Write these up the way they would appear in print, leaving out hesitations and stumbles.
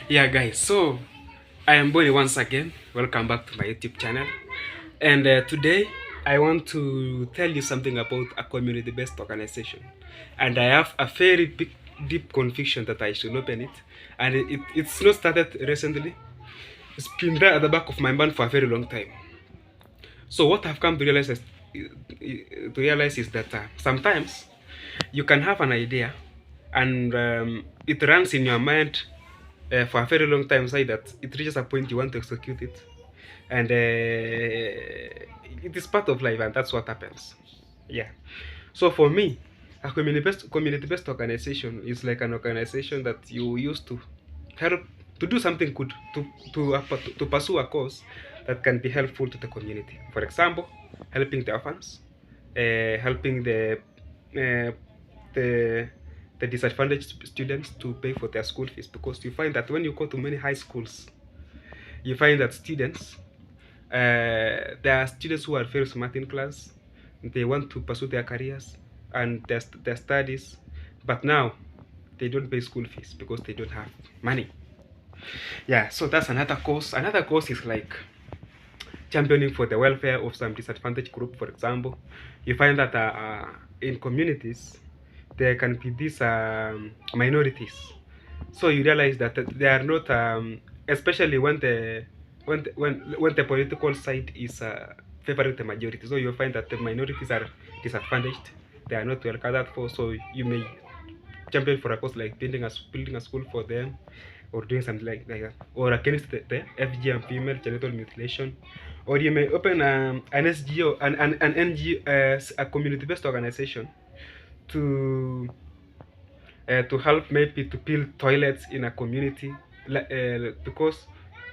Yeah, guys, so I am Bonnie once again. Welcome back to my YouTube channel. And today I want to tell you something about a community based organization. And I have a very big, deep conviction that I should open it. And it's not started recently, it's been there at the back of my mind for a very long time. So, what I've come to realize is that sometimes you can have an idea and it runs in your mind for a very long time, so that it reaches a point you want to execute it, and it is part of life, and that's what happens. Yeah. So for me, a community based organization is like an organization that you use to help to do something good, to pursue a cause that can be helpful to the community. For example, helping the orphans, helping uh, the the disadvantaged students to pay for their school fees, because you find that when you go to many high schools, you find that there are students who are very smart in class. They want to pursue their careers and their studies, but now they don't pay school fees because they don't have money. Yeah, so that's another cause. Another cause is like championing for the welfare of some disadvantaged group. For example, you find that in communities there can be these minorities. So you realize that they are not, especially when the political side is favoring the majority. So you find that the minorities are disadvantaged. They are not well catered for. So you may champion for a cause like building a school for them, or doing something like that, or against the FGM, female genital mutilation. Or you may open an SGO, an NGO, a community-based organization to help maybe to build toilets in a community, because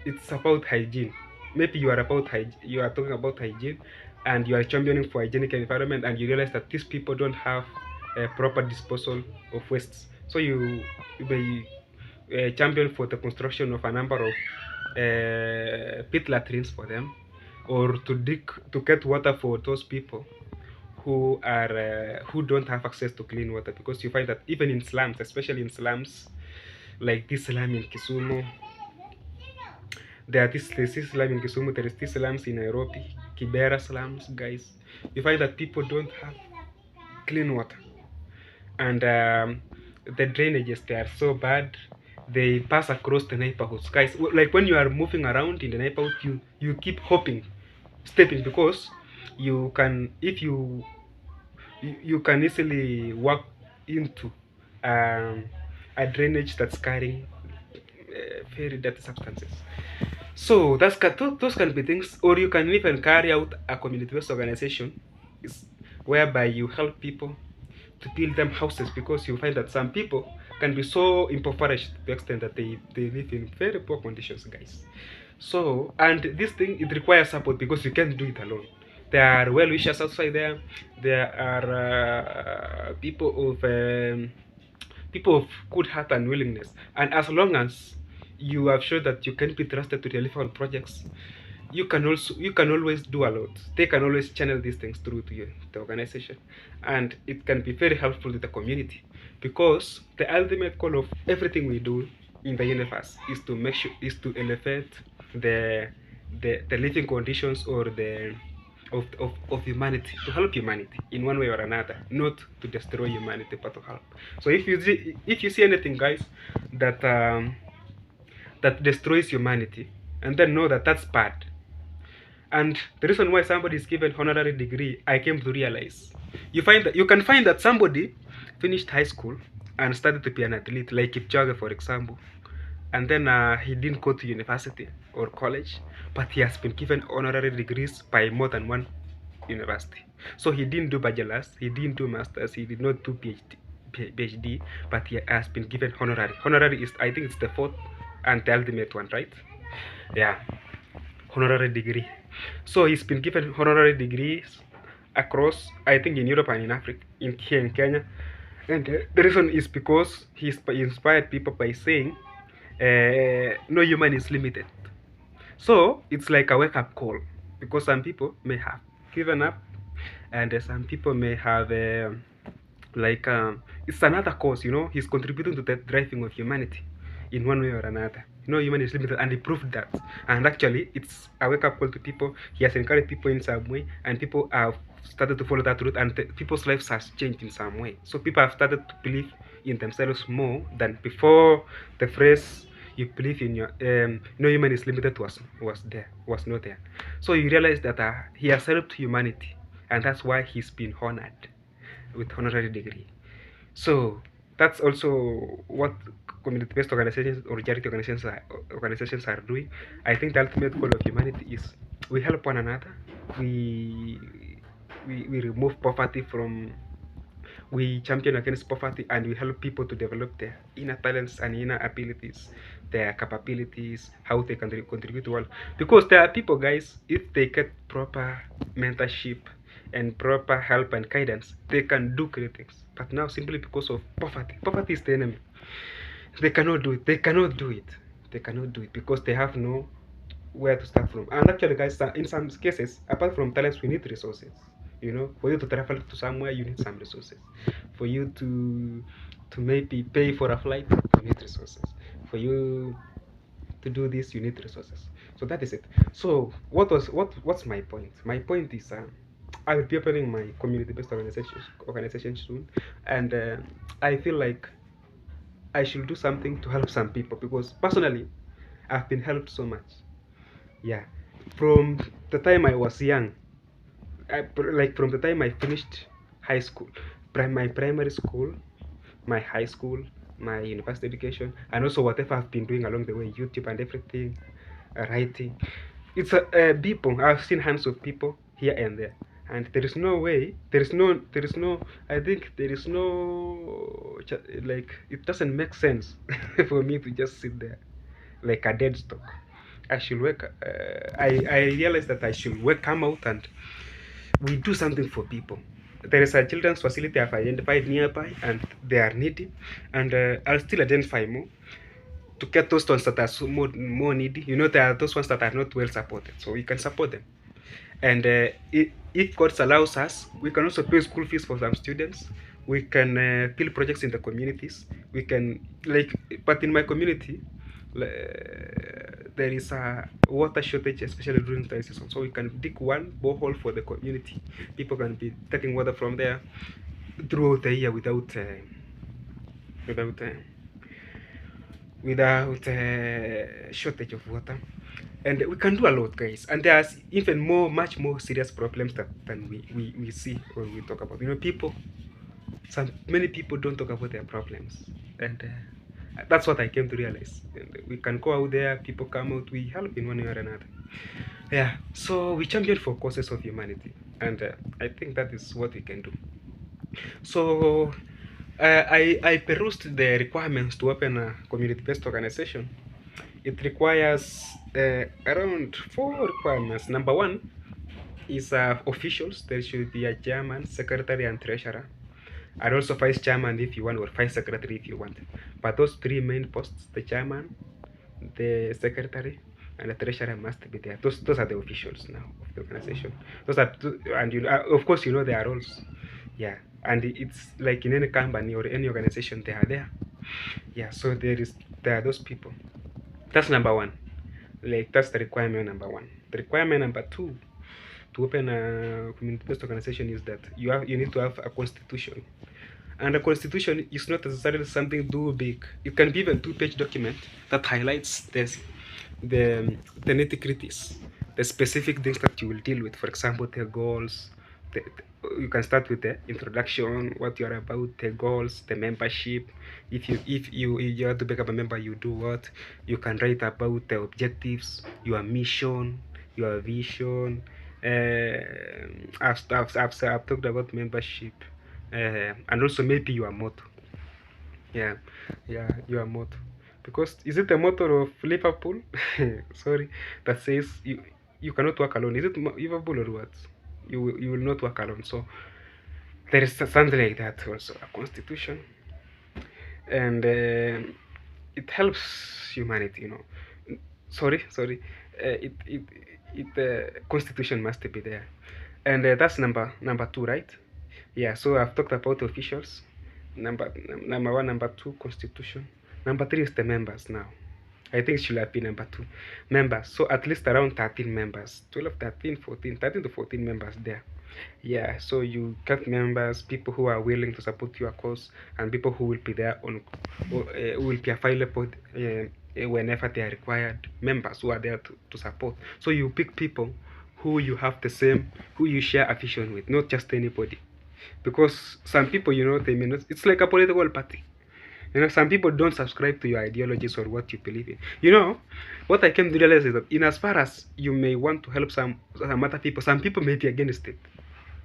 it's about hygiene. Maybe you are talking about hygiene, and you are championing for hygienic environment, and you realize that these people don't have proper disposal of wastes. So you may champion for the construction of a number of pit latrines for them, or to get water for those people who don't have access to clean water, because you find that even in slums, especially in slums like this slum in Kisumu, there's this slum in Kisumu, there is this slums in Nairobi, Kibera slums, guys. You find that people don't have clean water, and the drainages, they are so bad. They pass across the neighborhoods, guys. Like when you are moving around in the neighborhood, you keep hopping, stepping, because you can if you can easily walk into um, a drainage that's carrying very dirty substances. So those can be things, or you can even carry out a community-based organization, whereby you help people to build them houses, because you find that some people can be so impoverished to the extent that they live in very poor conditions, guys. So, and this thing, it requires support, because you can't do it alone. There are well wishers outside there. There are people of good heart and willingness. And as long as you are sure that you can be trusted to deliver on projects, you can always do a lot. They can always channel these things through to the organization, and it can be very helpful to the community, because the ultimate goal of everything we do in the universe is to elevate the the living conditions, or the of humanity, to help humanity in one way or another, not to destroy humanity, but to help. So if you see anything, guys, that that destroys humanity, and then know that that's bad. And the reason why somebody is given honorary degree, I came to realize, you can find that somebody finished high school and started to be an athlete, like Kipchoge, for example, and then he didn't go to university or college, but he has been given honorary degrees by more than one university. So he didn't do bachelor's, he didn't do master's, he did not do PhD, but he has been given honorary. Honorary is, I think it's the fourth and the ultimate one, right? Yeah, honorary degree. So he's been given honorary degrees across, I think, in Europe and in Africa, here in Kenya. And the reason is because he inspired people by saying, no human is limited. So it's like a wake up call, because some people may have given up, and some people may have it's another cause. He's contributing to the driving of humanity. in one way or another. Human is limited, and he proved that. And actually, it's a wake up call to people. He has encouraged people in some way, and people have started to follow that route, and people's lives has changed in some way. So people have started to believe in themselves more than before. The phrase "you believe in your human is limited" was not there. So you realize that he has helped humanity, and that's why he's been honored with honorary degree. So that's also what community-based organizations or charity organizations are doing. I think the ultimate goal of humanity is we help one another. We we remove poverty from. We champion against poverty, and we help people to develop their inner talents and inner abilities, their capabilities, how they can contribute to world. Because there are people, guys, if they get proper mentorship and proper help and guidance, they can do great things. But now, simply because of poverty is the enemy. They cannot do it. They cannot do it. They cannot do it because they have no where to start from. And actually, guys, in some cases, apart from talents, we need resources. For you to travel to somewhere, you need some resources. For you to maybe pay for a flight, you need resources. For you to do this, you need resources. So that is it. So what's my point? My point is I will be opening my community-based organization soon, and I feel like I should do something to help some people because personally, I've been helped so much. Yeah, from the time I was young, like from the time I finished high school, my primary school, my high school, my university education, and also whatever I've been doing along the way, YouTube and everything, writing. It's people. I've seen hands of people here and there, and there is no way. There is no. I think there is no. Like it doesn't make sense for me to just sit there like a dead stock. I should work. I realized that I should work, come out, and we do something for people. There is a children's facility I've identified nearby, and they are needy, and I'll still identify more to get those ones that are more needy. There are those ones that are not well supported, so we can support them. And if God allows us, we can also pay school fees for some students. We can build projects in the communities. We can but in my community, there is a water shortage, especially during dry season. So we can dig one borehole for the community. People can be taking water from there throughout the year without without uh, without shortage of water. And we can do a lot, guys. And there's even much more serious problems than we see when we talk about. Many people don't talk about their problems, and that's what I came to realize. And we can go out there, people come out, we help in one way or another. Yeah, so we champion for causes of humanity, and I think that is what we can do. So I perused the requirements to open a community-based organization. It requires around 4 requirements. Number one is officials. There should be a chairman, secretary, and treasurer, and also vice chairman if you want, or vice secretary if you want. But those three main posts, the chairman, the secretary, and the treasurer, must be there. Those are the officials now of the organization. Those are and of course there are roles. Yeah, and it's like in any company or any organization, they are there. Yeah, so there are those people. That's number one. Like that's the requirement number one. The requirement number two to open a community-based organization is that you need to have a constitution. And a constitution is not necessarily something too big. It can be even a 2-page document that highlights the nitty-gritties, the specific things that you will deal with. For example, the goals. You can start with the introduction, what you are about, the goals, the membership. If you have to become a member, you do what. You can write about the objectives, your mission, your vision. I've talked about membership, and also maybe your motto. Yeah, your motto. Because is it the motto of Liverpool? Sorry, that says you cannot work alone. Is it Liverpool or what? You will not work alone. So there is something like that also, a constitution, and it helps humanity. Sorry. Constitution must be there, and that's number two, right? Yeah. So I've talked about officials. Number one, number two, constitution. Number three is the members now. I think it should have been number two. Members. So at least around 13 members. 12, 13, 14, 13 to 14 members there. Yeah, so you get members, people who are willing to support your cause, and people who will be there on, who will be available whenever they are required. Members who are there to support. So you pick people who you have the same, who you share a vision with, not just anybody. Because some people, they may not. It's like a political party. Some people don't subscribe to your ideologies or what you believe in. What I came to realize is that in as far as you may want to help some other people, some people may be against it.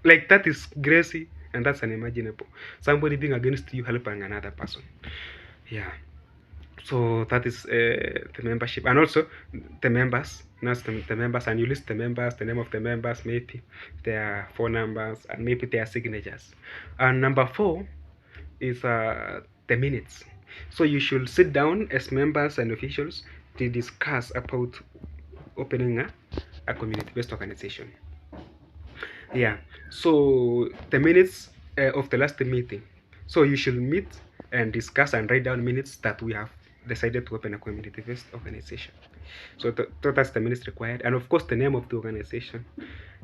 Like that is crazy and that's unimaginable. Somebody being against you helping another person. Yeah. So that is the membership, and also the members. The members, and you list the members, the name of the members, maybe their phone numbers, and maybe their signatures. And number 4 is the minutes. So you should sit down as members and officials to discuss about opening a community-based organization. Yeah. So the minutes of the last meeting. So you should meet and discuss and write down minutes that we have decided to open a community-based organization. So that's the minutes required, and of course the name of the organization.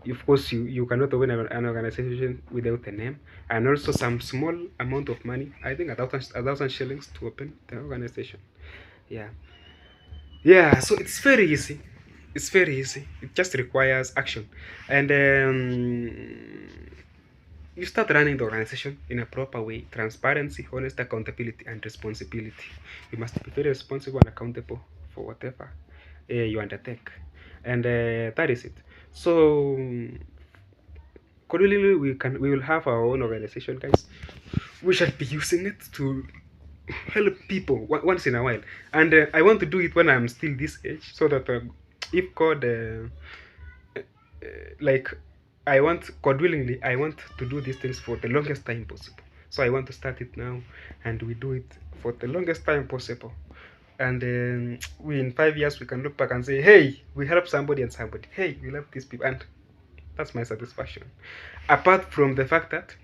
Of course, you cannot open an organization without a name, and also some small amount of money. I think 1,000 shillings to open the organization. Yeah. So it's very easy. It's very easy. It just requires action, and you start running the organization in a proper way: transparency, honest accountability, and responsibility. You must be very responsible and accountable for whatever you undertake, and that is it. So currently we will have our own organization, guys. We shall be using it to help people once in a while, and I want to do it when I'm still this age, so that if God God willingly, I want to do these things for the longest time possible. So I want to start it now, and we do it for the longest time possible. And then in 5 years we can look back and say, hey, we helped somebody and somebody. Hey, we love these people, and that's my satisfaction. Apart from the fact that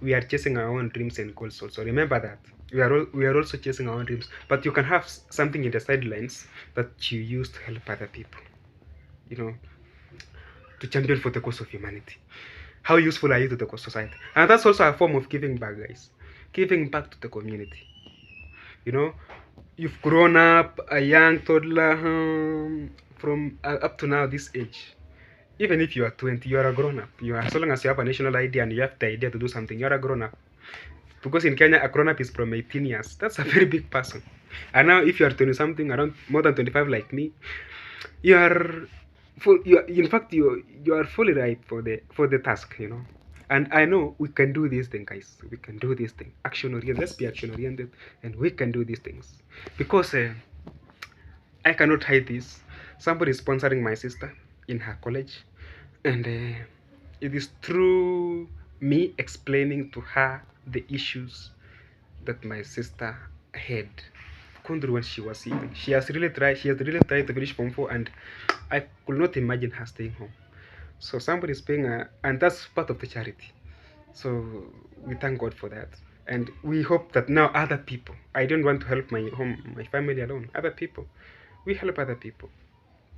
we are chasing our own dreams and goals also. Remember that we are also chasing our own dreams, but you can have something in the sidelines that you use to help other people. To champion for the cause of humanity. How useful are you to the society? And that's also a form of giving back, guys. Giving back to the community. You've grown up a young toddler from up to now this age. Even if you are 20, you are a grown up. As long as you have a national ID and you have the idea to do something, you are a grown up. Because in Kenya, a grown up is from 18 years. That's a very big person. And now, if you are 20 something, around more than 25 like me, you are fully ripe for the task. And I know we can do these things, guys. We can do these things. Action oriented. Let's be action oriented, and we can do these things. Because I cannot hide this. Somebody is sponsoring my sister in her college, and it is through me explaining to her the issues that my sister had gone through when she was young. She has really tried to finish Form 4, and I could not imagine her staying home. So somebody is paying and that's part of the charity. So we thank God for that, and we hope that now other people. I don't want to help my family alone. Other people, we help other people.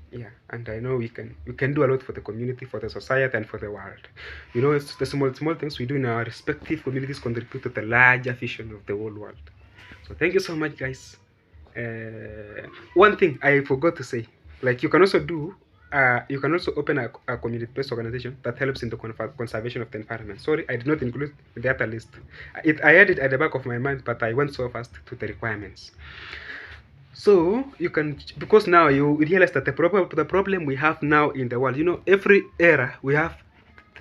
Yeah, and I know we can do a lot for the community, for the society, and for the world. It's the small things we do in our respective communities contribute to the larger vision of the whole world. So thank you so much, guys. One thing I forgot to say, like you can also open a community-based organization that helps in the conservation of the environment. Sorry, I did not include the other list. I had it at the back of my mind, but I went so fast to the requirements. So you can, because now you realize that the problem we have now in the world, every era we have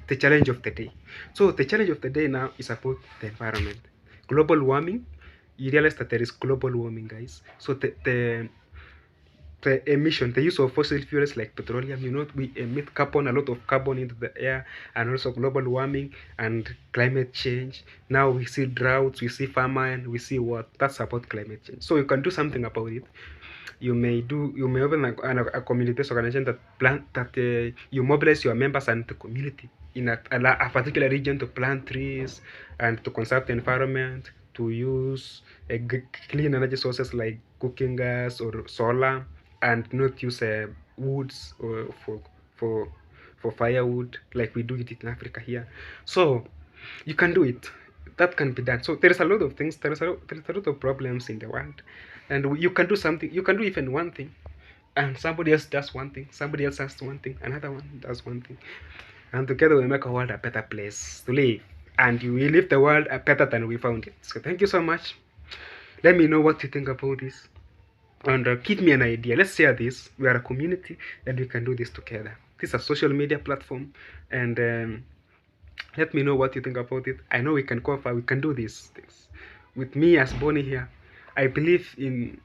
the challenge of the day. So the challenge of the day now is about the environment. Global warming. You realize that there is global warming, guys. So the emission, the use of fossil fuels like petroleum, we emit a lot of carbon into the air, and also global warming and climate change. Now we see droughts, we see famine, we see what that's about climate change. So you can do something about it. You may open a community-based organization that you mobilize your members and the community in a particular region to plant trees and to conserve the environment, to use clean energy sources like cooking gas or solar, and not use woods or for for firewood like we do it in Africa here. So you can do it. That can be done. So there is a lot of things. There is a lot of problems in the world, and you can do something. You can do even one thing, and somebody else does one thing. Somebody else does one thing. Another one does one thing, and together we make a world a better place to live. And we leave the world better than we found it. So thank you so much. Let me know what you think about this, and give me an idea. Let's share this. We are a community, and we can do this together. This is a social media platform, and let me know what you think about it. I know we can cover, we can do these things. With me as Bonnie here, I believe in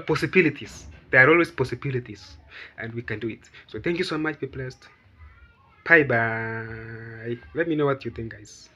possibilities. There are always possibilities, and we can do it. So thank you so much. Be blessed. Bye bye. Let me know what you think, guys.